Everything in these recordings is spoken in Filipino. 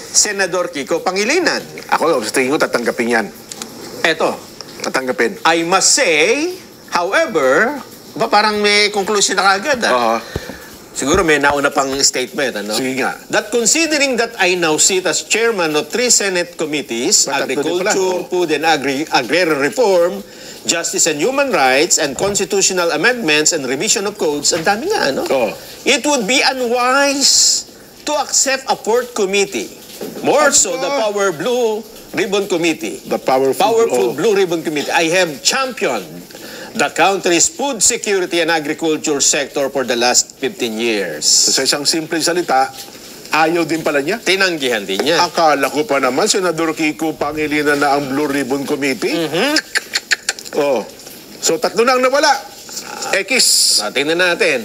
Senador Kiko Pangilinan. Ako, sa tingin ko, tatanggapin yan. Eto, Tatanggapin. I must say, however, parang may conclusion na kagad. Siguro may nauna pang statement, ano? Sige nga. That considering that I now sit as chairman of 3 Senate committees, Agriculture, Food and Agrarian Reform, Justice and Human Rights, and Constitutional Amendments and Revision of Codes, ang dami nga, ano? It would be unwise to accept a 4th committee. More so, the Power Blue Ribbon Committee. The Powerful Blue Ribbon Committee. I have championed the country's food security and agriculture sector for the last 15 years. Sa isang simpleng salita, ayaw din pala niya. Tinanggihan din niya. Akala ko pa naman, Senador Kiko Pangilinan na ang Blue Ribbon Committee. So, 3 na ang nawala. X. Tingnan natin.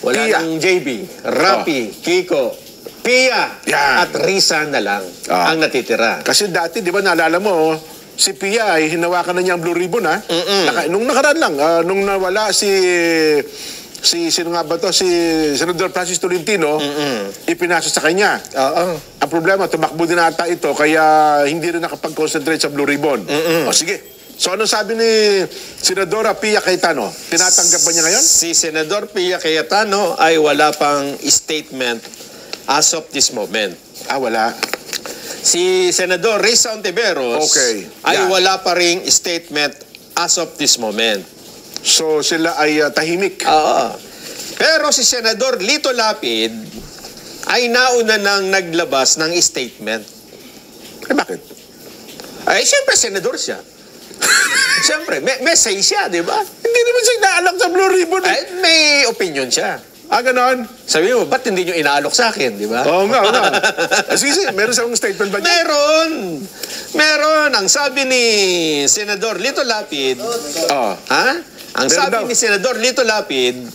Wala Pia. ng JB, Rapi, Kiko, Pia, at Risa na lang ang natitira. Kasi dati, di ba, naalala mo, si Pia ay hinawakan na niya ang Blue Ribbon, ha? Nung nakaraan lang, nung nawala sino nga ba to? Si Senador Francis Tolentino, ipinasa sa kanya. Ang problema, tumakbo din ata ito, kaya hindi rin nakapag-concentrate sa Blue Ribbon. O sige. So, anong sabi ni Senadora Pia Cayetano? Tinatanggap ba niya ngayon? Si Senador Pia Cayetano ay wala pang statement as of this moment. Wala. Si Senador Risa Ontiveros ay wala pa ring statement as of this moment. So, sila ay tahimik. Pero si Senador Lito Lapid ay nauna nang naglabas ng statement. Bakit? Siyempre, senador siya. Siyempre, may say siya, di ba? Hindi naman siya inaalok sa Blue Ribbon. May opinion siya. Ganon. Sabi mo, ba't hindi nyo inaalok sa akin, di ba? Oo nga. Sige, meron siyang statement ba niya? Meron. Ang sabi ni Senador Lito Lapid, Ang sabi ni Senador Lito Lapid,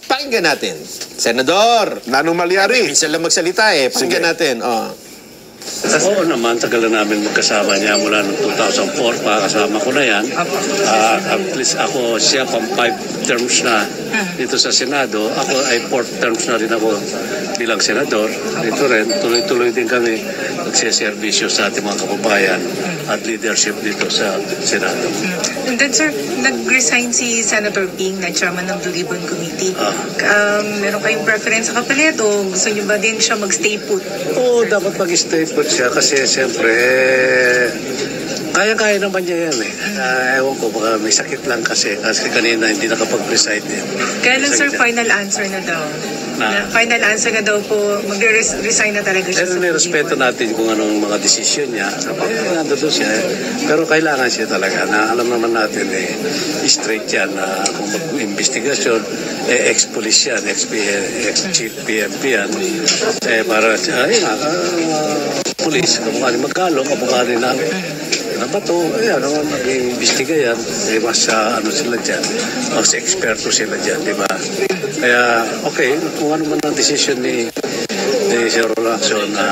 pakinggan natin. Senador, Nanong Malyari. minsan lang magsalita pakinggan natin. Oo naman, tagal na namin magkasama niya mula noong 2004, pakasama ko na yan. At least ako, siya pang 5 terms na dito sa Senado. Ako ay 4 terms na rin ako bilang senador. Dito rin, tuloy-tuloy din kami nagsiservisyo sa ating mga kababayan at leadership dito sa Senado. And then, sir, nag-resign si Senator Ping na chairman ng Blue Ribbon Committee. Meron kayong preference sa kapalit o gusto niyo ba din siya mag-stay put? Oo, dapat mag-stay put siya kasi siyempre kaya-kaya naman niya yan ewan ko, baka may sakit lang kasi kanina hindi nakapag-preside din. Kaya lang, sir, final answer na daw. Final answer na daw po, mag-resign na talaga siya. Pero nirespeto natin kung anong mga desisyon niya. Nandun siya. Pero kailangan siya talaga na alam naman natin straight yan na kung mag-investigasyon, ex-police yan, ex-chief PMP yan. Para, police, kapag magkalo, kapag na bato, nag-iimbestiga yan, mas sila dyan, mas eksperto sila dyan, di ba? Kaya, kung ano man ang decision ni Sir Lacson na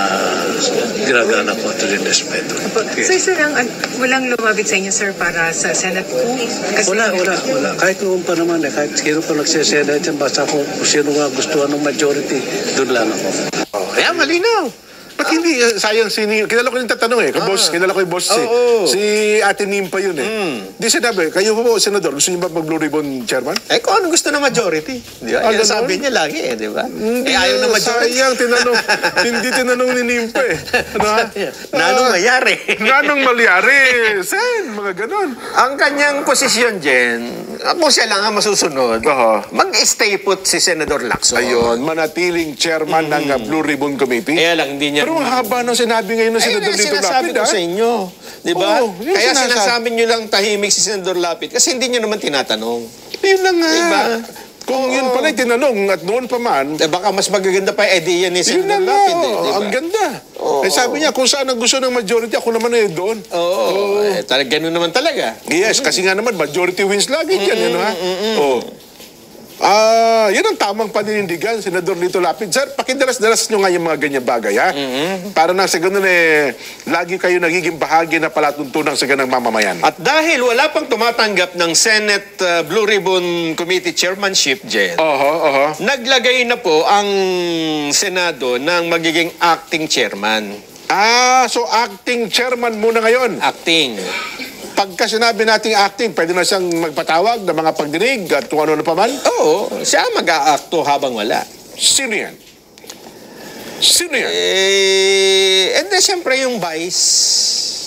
ginagana po ito din respeto. Sir, walang lumabit sa inyo, sir, para sa Senate po? Wala. Kahit noon pa naman, kahit sino pa nagsisenate yan, basta kung sino nga gustuhan ng majority, doon lang ako. Kaya malinaw. Ba't hindi, sayang kilala ko yung tatanong kilala ko yung boss si Ate Nimpa yun Di sinabi, kayo po, Senador, gusto niyo ba mag-Blue Ribbon Chairman? Kung ano gusto ng majority. Di ba? Yan sabi niya lagi di ba? Ayaw na majority. Sayang, hindi tinanong ni Nimpa Nanong Mayari. Nanong Malyari. Sen, mga ganon. Ang kanyang posisyon dyan, kung siya lang ang masusunod, mag-stay put si Senador Lacson. Ayun, manatiling chairman ng Blue Ribbon Committee. Kaya lang, hindi niya... Pero ang haba nang sinabi ngayon ng Senador Lito Lapid. Sinasabi ko sa inyo. Di ba? Kaya sinasabi nyo lang tahimik si Senador Lapid kasi hindi nyo naman tinatanong. Yun lang nga. Diba? Kung yun pala tinanong at noon pa man. Baka mas magaganda pa idea ni Senador Lapid. Diba? Ang ganda. Sabi niya, kung saan ang gusto ng majority, ako naman doon. Ganun naman talaga. Yes, kasi nga naman, majority wins lagi dyan. Yan ang tamang paninindigan, Senador Lito Lapid. Sir, pakidalas-dalas nyo nga yung mga ganyan bagay, Para na sa ganun lagi kayo nagiging bahagi na palatuntunan sa ganang mamamayan. At dahil wala pang tumatanggap ng Senate Blue Ribbon Committee chairmanship, Jen, naglagay na po ang Senado ng magiging acting chairman. So acting chairman muna ngayon. Acting. Pagka sinabi nating acting, pwede na siyang magpatawag ng mga pagdinig at kung ano na paman? Oo, siya mag-aakto habang wala. Sino yan? Sino yan? And then, siyempre yung vice.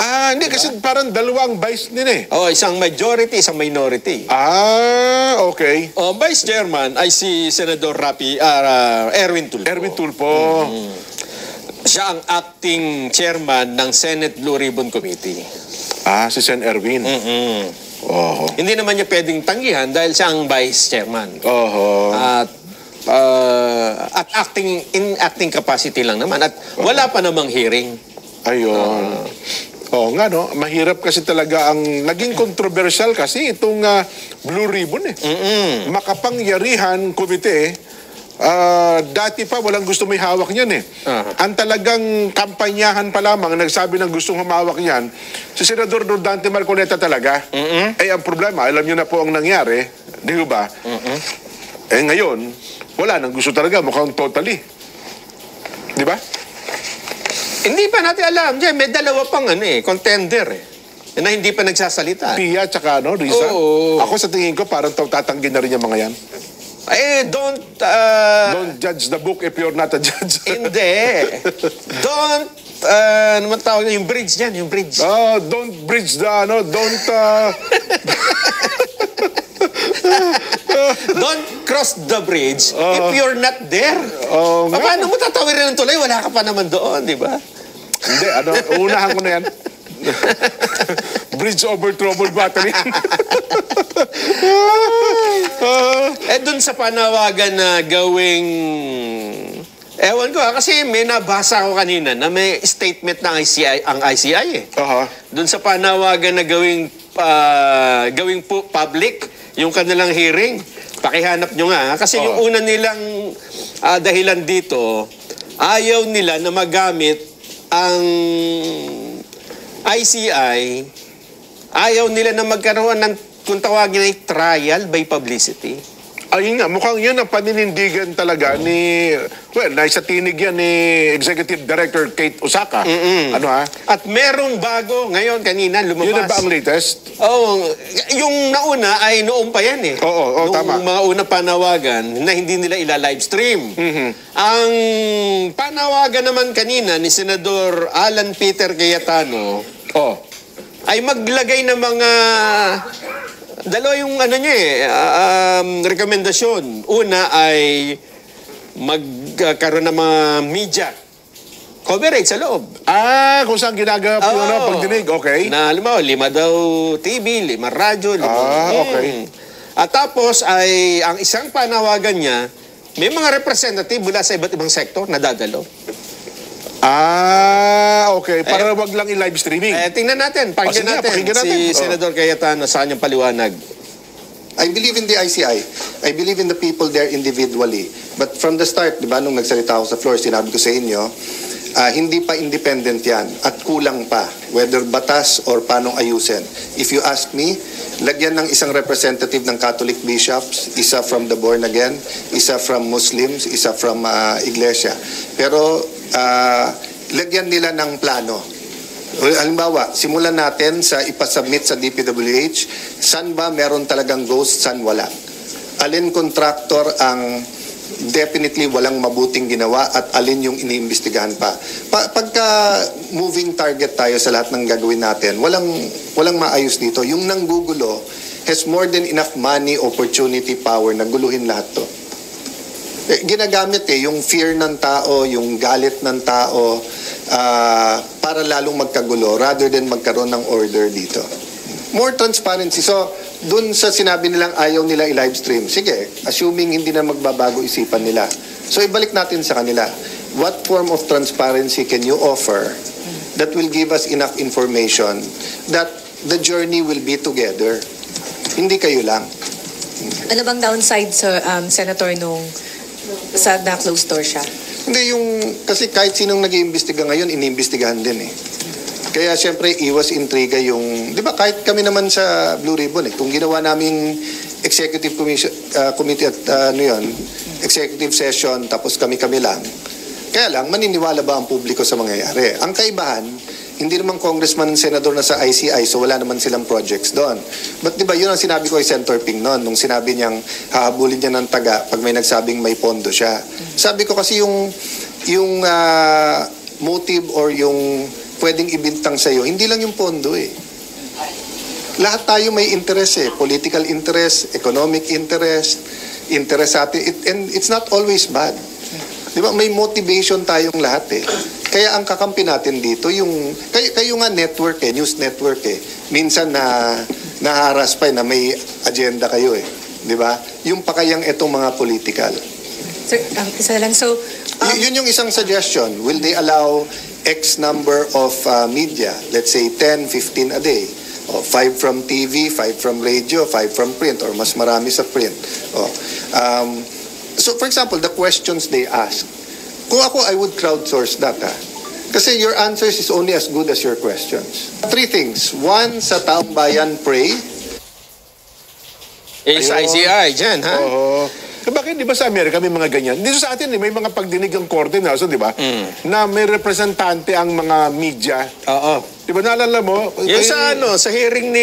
Hindi, kasi parang dalawang vice din eh. Isang majority, isang minority. Okay. Vice chairman ay si Senador Erwin Tulfo. Erwin Tulfo. Siya ang acting chairman ng Senate Blue Ribbon Committee. Si Sen Erwin. Hindi naman niya pwedeng tanggihan dahil siya ang vice chairman. At acting capacity lang naman. At wala pa namang hearing. Ayun. Oo nga, no? Mahirap kasi talaga ang naging controversial kasi itong Blue Ribbon eh. Makapangyarihan komite. Dati pa walang gusto may hawak niyan eh. Ang talagang kampanyahan pa lamang nagsabi ng gustong humawak niyan si Senador Dante Marcoleta talaga. Ang problema, alam niyo na po ang nangyari, di ba? Ngayon, wala nang gusto talaga, mukhang totally. Di ba? Hindi pa natin alam. May dalawa pang contender na hindi pa nagsasalita. Pia tsaka Risa. Ako sa tingin ko parang tatanggi na rin yung mga yan. Don't judge the book if you're not a judge. Hindi. Don't, ano man tawag yung bridge yan, yung bridge. Don't bridge the, don't cross the bridge if you're not there. Paano mo tatawirin ng tulay? Wala ka pa naman doon, di ba? Hindi, unahan ko na yan. Bridge over troubled battery. Dun sa panawagan na gawing... Ewan ko kasi may nabasa ko kanina na may statement ng ang ICI eh. Dun sa panawagan na gawing public yung kanilang hearing. Pakihanap nyo nga. Kasi yung una nilang dahilan dito, ayaw nila na magamit ang ICI, ayaw nila na magkaroon ng kung tawagin ay trial by publicity. Ayun nga, mukhang yun ang paninindigan talaga ni, naisa tinig yan ni Executive Director Kate Osaka. At merong bago ngayon, kanina lumabas. Yun na ba ang latest? Yung nauna ay noong pa yan eh. Tama. Yung mga unang panawagan na hindi nila ila-livestream. Ang panawagan naman kanina ni Senador Alan Peter Cayetano ay maglagay ng mga... Dalawa yung rekomendasyon. Una ay magkaroon ng mga media coverage sa loob. Kung saan ginagawa po pagdinig, okay. Na, alam mo, 5 daw TV, 5 radyo, 5. Okay. At tapos ay, ang isang panawagan niya, may mga representative mula sa iba't ibang sektor na dadalo. Okay. Para wag lang i-live streaming. Tingnan natin, pakinggan natin si Senador Cayetano sa kanyang paliwanag. I believe in the ICI. I believe in the people there individually. But from the start, di ba, nung nagsalita ako sa floor, sinabi ko sa inyo, hindi pa independent yan at kulang pa, whether batas or paano ayusin. If you ask me, lagyan ng isang representative ng Catholic bishops, isa from the born again, isa from Muslims, isa from Iglesia. Pero lagyan nila ng plano. Halimbawa, simulan natin sa ipasubmit sa DPWH, saan ba meron talagang ghost, saan wala. Alin contractor ang definitely walang mabuting ginawa at alin yung iniimbestigahan pa. Pagka moving target tayo sa lahat ng gagawin natin, walang maayos dito. Yung nanggugulo has more than enough money, opportunity, power na guluhin lahat to. Ginagamit yung fear ng tao, yung galit ng tao para lalong magkagulo rather than magkaroon ng order dito. More transparency. So, dun sa sinabi nilang ayaw nila i-live stream, sige, assuming hindi na magbabago isipan nila. So, ibalik natin sa kanila. What form of transparency can you offer that will give us enough information that the journey will be together? Hindi kayo lang. Ano bang downside, Sir, Senator, nung sa na-closed door siya? Hindi, kasi kahit sinong nag-iimbestiga ngayon, iniimbestigahan din eh. Kaya siyempre, iwas intriga yung, di ba, kahit kami naman sa Blue Ribbon kung ginawa naming executive committee at executive session, tapos kami lang, Kaya lang, maniniwala ba ang publiko sa mangyayari? Ang kaibahan, hindi naman congressman, senador na sa ICI, so wala naman silang projects doon. But di ba, yun ang sinabi ko kay Senator Ping noon, nung sinabi niyang hahabulin niya ng taga pag may nagsabing may pondo siya. Sabi ko kasi yung motive or yung pwedeng ibintang sa'yo, hindi lang yung pondo eh. Lahat tayo may interest eh. Political interest, economic interest, interest sa atin. And it's not always bad. Di ba? May motivation tayong lahat eh. Kaya ang kakampi natin dito, kayo nga network eh, news network eh. Minsan naharas pa eh, na may agenda kayo eh. Di ba? Yung pakayang itong mga political. Sir, isa lang. So, Yun yung isang suggestion. Will they allow X number of media? Let's say 10, 15 a day. O, 5 from TV, 5 from radio, 5 from print, or mas marami sa print. So, for example, the questions they ask. Kung ako, I would crowdsource that. Kasi your answers is only as good as your questions. 3 things. 1, sa taong bayan, pray. Sa ICI, dyan, ha? Oo. Bakit, di ba sa Amerika may mga ganyan? Dito sa atin, may mga pagdinig ang korte na, so, di ba? Na may representante ang mga media. Oo. Di ba, naalala mo? Yung sa hearing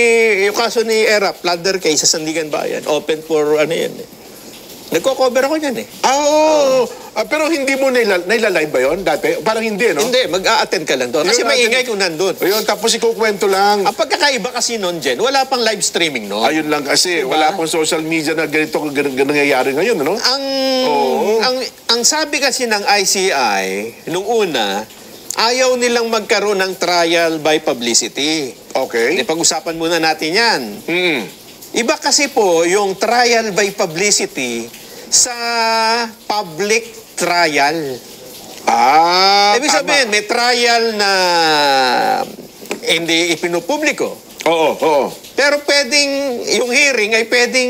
yung kaso ni Erap, plunder case sa Sandigan Bayan, open for yan eh. Nagko-cover ako niyan eh. Oo. Pero hindi mo nailalive ba yun dati? Parang hindi, no? Hindi, mag-a-attend ka lang doon. Kasi maingay kung nandun. Ayun, tapos ikukwento lang. Ang pagkakaiba kasi noon, Jen, wala pang live streaming noon. Ayun lang kasi, Diba? wala pang social media na ganito nangyayari ngayon, no? Ang sabi kasi ng ICI, nung una, ayaw nilang magkaroon ng trial by publicity. Okay. Pag-usapan muna natin yan. Iba kasi po yung trial by publicity sa public trial. Ibig sabihin, may trial na hindi ipinupubliko. Oo. Pero pwedeng, yung hearing ay pwedeng,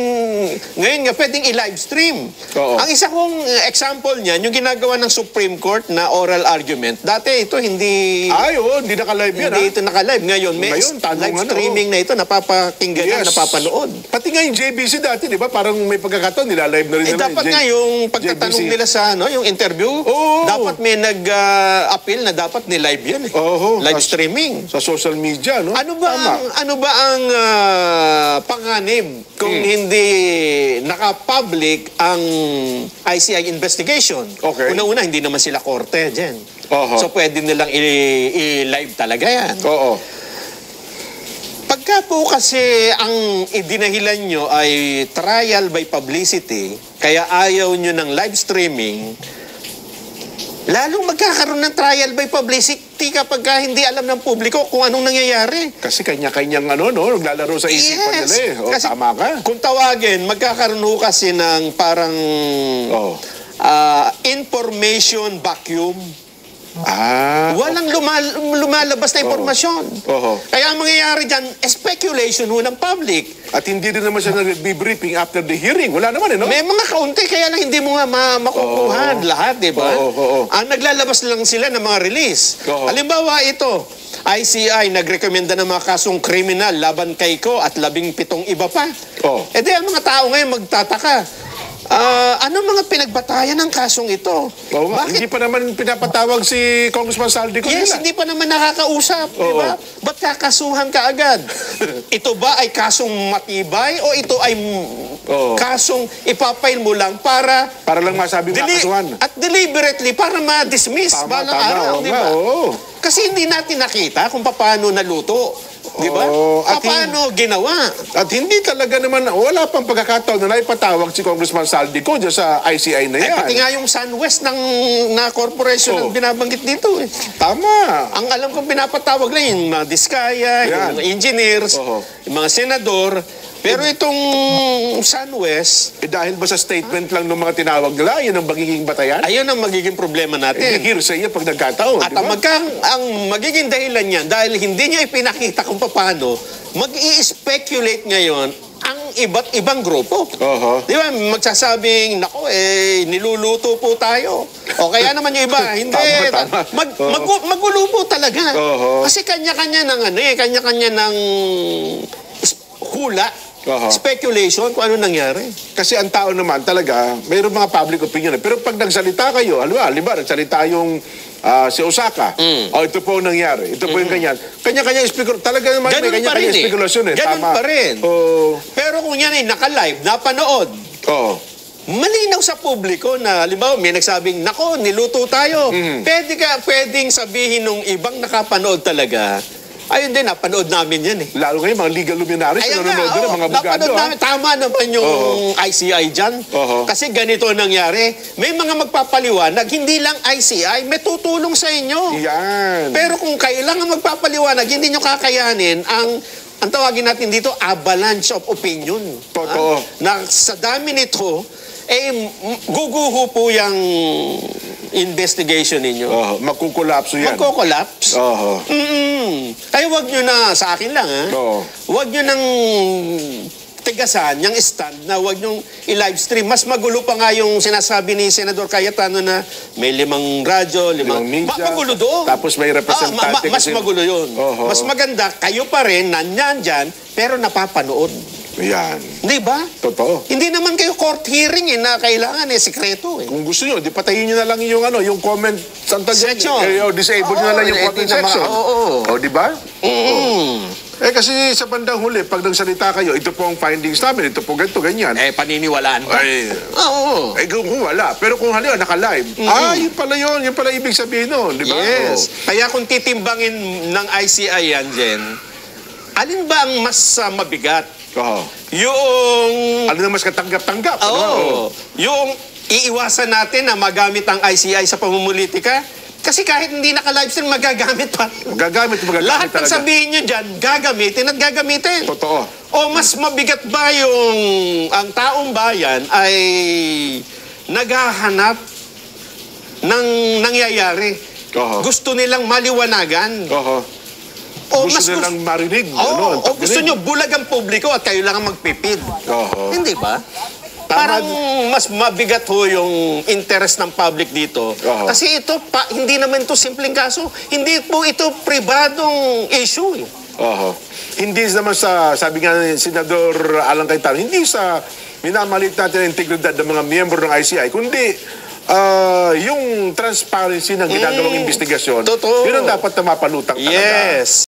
ngayon nga, pwedeng i-live stream. Oo. Ang isa kong example niyan, yung ginagawa ng Supreme Court na oral argument, dati ito hindi... Hindi naka-live yan, Hindi ito naka-live. Ngayon, may Ngayon, live streaming na ito, napapakinggan, napapanood. Pati nga yung JBC dati, di ba? Parang may pagkakataon, nila-live na rin nila. Dapat nga yung pagtatanong JBC. nila sa yung interview, dapat may nag-appeal na dapat ni-live yan. Live streaming. Sa social media, no? Ano ba ang panganib kung hindi naka-public ang ICI investigation? Okay. Una-una, hindi naman sila korte, Jen. So pwede nilang i-live talaga yan. Pagka po kasi ang idinahilan nyo ay trial by publicity, kaya ayaw nyo ng live streaming, lalong magkakaroon ng trial by publicity kapag hindi alam ng publiko kung anong nangyayari. Kasi kanya-kanyang naglalaro sa isipan nila eh. Kasi Tama ka. kung tawagin, magkakaroon ho kasi ng parang information vacuum. Walang lumalabas na impormasyon. Kaya ang mangyayari dyan, speculation ho ng public. At hindi rin naman siya nag-debriefing after the hearing. Wala naman, no? May mga kaunti, kaya lang hindi mo nga makukuhan lahat, di ba? Ang naglalabas lang sila ng mga release. Halimbawa ito, ICI nagrekomenda ng mga kasong kriminal laban kay Ko at 17 iba pa. Di ang mga tao ngayon magtataka. Ano mga pinagbatayan ng kasong ito? Bakit? Hindi pa naman pinapatawag si Congressman Saldico nila. Hindi pa naman nakakausap, di ba? Ba't kakasuhan ka agad? Ito ba ay kasong matibay o ito ay kasong ipapail mo lang para lang masabi makasuhan? At deliberately para ma-dismiss balang araw, di ba? Kasi hindi natin nakita kung paano naluto. Di ba? Paano ginawa? At hindi talaga naman, wala pang pagkakataon na naipatawag si Congressman Saldico dyan sa ICI na yan. Pati nga yung SunWest na corporation ang binabanggit dito eh. Tama. Ang alam kong pinapatawag lang yung mga diskaya, yung engineers, yung mga senador. Pero itong SunWest... dahil ba sa statement lang ng mga tinawag nila, yun ang magiging batayan? Ayun ang magiging problema natin. Hearsay yan pag nagkataon, At ang magiging dahilan niyan, dahil hindi niya ipinakita kung paano, mag-i-speculate ngayon ang iba't ibang grupo. Di ba? Magsasabing, niluluto po tayo. O kaya naman yung iba, hindi. Magulo po talaga. Kasi kanya-kanya ng kanya-kanya ng hula. Oho. Speculation kung ano nangyari. Kasi ang tao naman talaga, mayroong mga public opinion. Pero pag nagsalita kayo, halimbawa, nagsalita yung si Osaka, ito po ang nangyari, ito po yung ganyan. Kanya-kanya talaga naman Ganun may pa kanya-kanya rin eh. spekulasyon eh. Ganun Tama. pa rin. Oh, Pero kung yan ay naka-live, napanood, oh. malinaw sa publiko na, halimbawa, may nagsabing, nako, niluto tayo. Pwedeng sabihin nung ibang nakapanood talaga, ayun din, napanood namin yan eh. Lalo ngayon, mga legal luminaries, Ayan nga, nanonood na, mga abogado. napanood namin, tama naman yung ICI dyan. Oho. Kasi ganito nangyari. May mga magpapaliwanag, hindi lang ICI, may tutulong sa inyo. Yan. Pero kung kailangan magpapaliwanag, hindi nyo kakayanin ang tawagin natin dito, avalanche of opinion. Totoo. Na sa dami nito, guguho po yung investigation ninyo. Magkukulapso yan. Magko-collapse. Kaya wag nyo na, sa akin lang wag nyo nang tigasan yung stand na wag nyo i-live stream. Mas magulo pa nga yung sinasabi ni Senador Cayetano na may 5 radyo, 5 media. magulo doon. Tapos may representante. Mas magulo yun. Mas maganda, kayo pa rin, nandyan dyan, pero napapanood. Yan. Di ba? Totoo. Hindi naman kayo court hearing na kailangan sikreto Kung gusto nyo, di patayin nyo na lang yung yung comment Section. Disable nyo na lang yung comment section. Di ba? Kasi sa bandang huli, pag nagsalita kayo, ito po ang findings namin, ito po ganito, ganyan. Paniniwalaan ba? Kung wala. Pero kung halimbawa, naka-live, yun pala ibig sabihin nun, di ba? Yes. Kaya kung titimbangin ng ICI yan, Jen, alin ba ang mas mabigat? Yung... Ano na mas katanggap-tanggap? Yung iiwasan natin na magamit ang ICI sa pamumulitika, kasi kahit hindi naka-live stream, magagamit pa. Magagamit Lahat ng talaga. sabihin nyo dyan, gagamitin at gagamitin. Totoo. O mas mabigat ba yung ang taong bayan ay naghahanap ng nangyayari? Gusto nilang maliwanagan. O gusto nilang marinig. O gusto nyo bulag ang publiko at kayo lang ang magpipid. Hindi ba? Parang mas mabigat ho yung interest ng public dito. Kasi ito, hindi naman ito simpleng kaso. Hindi po ito pribadong issue. Hindi naman sabi nga ni Senador Alan Cayetano, hindi sa minamalit natin ang integridad ng mga miyembro ng ICI, kundi yung transparency ng ginagawang investigasyon. Totoo. Yun ang dapat na mapalutang talaga. Yes.